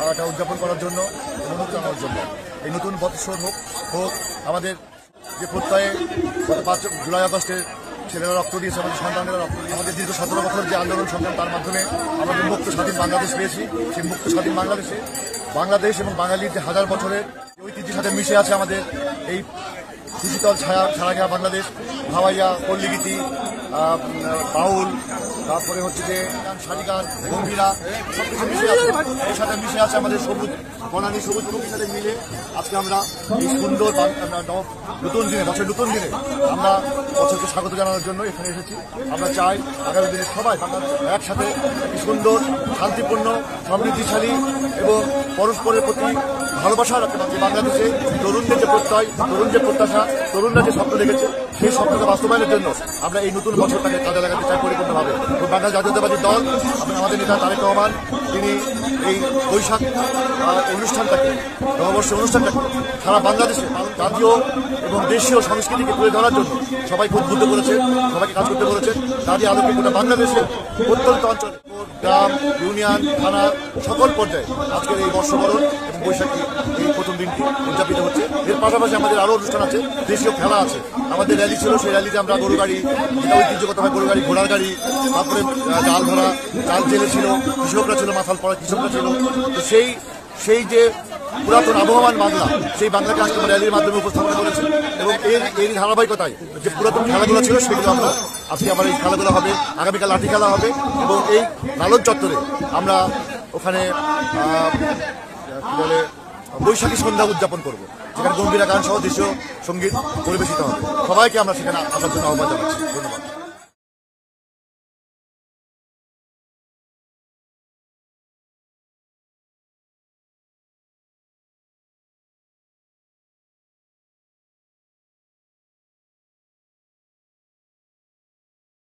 উদযাপন করার জন্য, অনুরোধ জানানোর জন্য। এই নতুন বৎসর হোক আমাদের যে প্রত্যয়ে গত 5 জুলাই আগস্টের ছেলেরা রক্ত দিয়েছে, আমাদের সন্তানেরা রক্ত দিয়ে আমাদের দীর্ঘ 17 বছর যে আন্দোলন সংগ্রাম, তার মাধ্যমে আমাদের মুক্ত স্বাধীন বাংলাদেশ পেয়েছি। সেই মুক্ত স্বাধীন বাংলাদেশে বাংলাদেশ এবং বাঙালির যে হাজার বছরের ঐতিহ্যের সাথে মিশে আছে আমাদের এই সুশীতল ছাড়া গেয়া বাংলাদেশ। ভাওয়াইয়া, পল্লীগীতি, বাউল, তারপরে হচ্ছে যে শাড়ি গান, গম্ভীরা, সবকিছু মিশে আছে। এর সাথে মিশে আছে আমাদের সবুজ বনানী, সবুজ প্রকৃতির সাথে মিলে আজকে আমরা এই সুন্দর নতুন দিনে, বছরের নতুন দিনে আমরা বছরকে স্বাগত জানানোর জন্য এখানে এসেছি। আমরা চাই আগামী দিনে সবাই একসাথে একটি সুন্দর, শান্তিপূর্ণ, সমৃদ্ধিশালী এবং পরস্পরের প্রতি ভালোবাসার বাংলাদেশে তরুণদের যে প্রত্যয়, তরুণ যে প্রত্যাশা, তরুণরা যে স্বপ্ন দেখেছে, সেই স্বপ্নকে বাস্তবায়নের জন্য আমরা এই নতুন বছরটাকে কাজে লাগাতে চাই পরিপূর্ণভাবে। বাংলাদেশ জাতীয়তাবাদী দল, আমাদের নেতা তারেক রহমান, তিনি এই বৈশাখ অনুষ্ঠানটাকে, নববর্ষ অনুষ্ঠানটাকে সারা বাংলাদেশে জাতীয় এবং দেশীয় সংস্কৃতিকে তুলে ধরার জন্য সবাইকে উদ্বুদ্ধ করেছে, সবাইকে কাজ করতে বলেছে। তারই আলোকে গোটা বাংলাদেশের প্রত্যন্ত অঞ্চলে, গ্রাম, ইউনিয়ন, থানা, সকল পর্যায়ে আজকের এই বর্ষবরণ এবং বৈশাখী এই প্রথম দিনটি উদযাপিত হচ্ছে। এর পাশাপাশি আমাদের আরও অনুষ্ঠান আছে, দেশীয় খেলা আছে। আমাদের র্যালি ছিল, সেই র্যালিতে আমরা গরু গাড়ি, যেটা ঐতিহ্যগতভাবে গরু গাড়ি, ঘোড়ার গাড়ি, তারপরে জাল ধরা, জাল জেলে ছিল, কৃষকরা ছিল, মাথাল পড়া কৃষকরা ছিল। তো সেই যে পুরাতন আবহমান বাংলা, সেই বাংলাকে আজকে আমরা র্যালির মাধ্যমে উপস্থাপন করেছি। এবং এর ধারাবাহিকতায় যে পুরাতন খেলাগুলো ছিল, সেগুলো আমরা আজকে আবার এই খেলাগুলো হবে। আগামীকাল লাঠি খেলা হবে এবং এই লালন চত্বরে আমরা ওখানে বলে বৈশাখী সন্ধ্যা উদযাপন করবো, যেখানে গম্ভীরা গান সহ দেশীয় সঙ্গীত পরিবেশিত হবে। সবাইকে আমরা সেখানে আসার জন্য আহ্বান জানাচ্ছি। ধন্যবাদ।